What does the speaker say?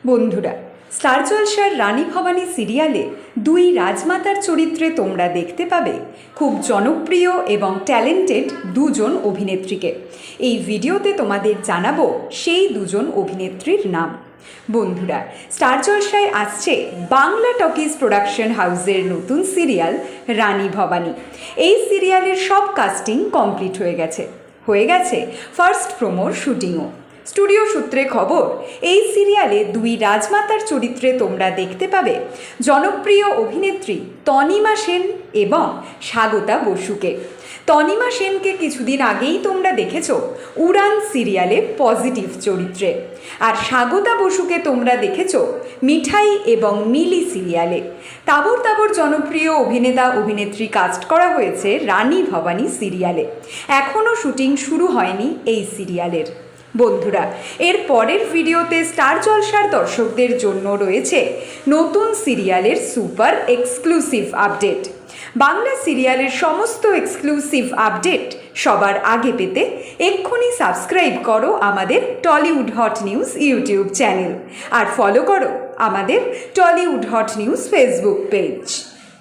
বন্ধুরা, স্টার জলসার রানী ভবানী সিরিয়ালে দুই রাজমাতার চরিত্রে তোমরা দেখতে পাবে খুব জনপ্রিয় এবং ট্যালেন্টেড দুজন অভিনেত্রীকে। এই ভিডিওতে তোমাদের জানাবো সেই দুজন অভিনেত্রীর নাম। বন্ধুরা, স্টার জলসায় আসছে বাংলা টকিজ প্রোডাকশন হাউসের নতুন সিরিয়াল রানী ভবানী। এই সিরিয়ালের সব কাস্টিং কমপ্লিট হয়ে গেছে ফার্স্ট প্রোমোর শুটিংও। স্টুডিও সূত্রে খবর, এই সিরিয়ালে দুই রাজমাতার চরিত্রে তোমরা দেখতে পাবে জনপ্রিয় অভিনেত্রী তনিমা সেন এবং স্বাগতা বসুকে। তনিমা সেনকে কিছুদিন আগেই তোমরা দেখেছ উড়ান সিরিয়ালে পজিটিভ চরিত্রে, আর স্বাগতা বসুকে তোমরা দেখেছ মিঠাই এবং মিলি সিরিয়ালে। তাবর তাবর জনপ্রিয় অভিনেতা অভিনেত্রী কাস্ট করা হয়েছে রানী ভবানী সিরিয়ালে। এখনও শুটিং শুরু হয়নি এই সিরিয়ালের। বন্ধুরা, এর পরের ভিডিওতে স্টার জলসার দর্শকদের জন্য রয়েছে নতুন সিরিয়ালের সুপার এক্সক্লুসিভ আপডেট। বাংলা সিরিয়ালের সমস্ত এক্সক্লুসিভ আপডেট সবার আগে পেতে এক্ষুনি সাবস্ক্রাইব করো আমাদের Tollywood hot news YouTube channel, আর ফলো করো আমাদের Tollywood hot news Facebook page.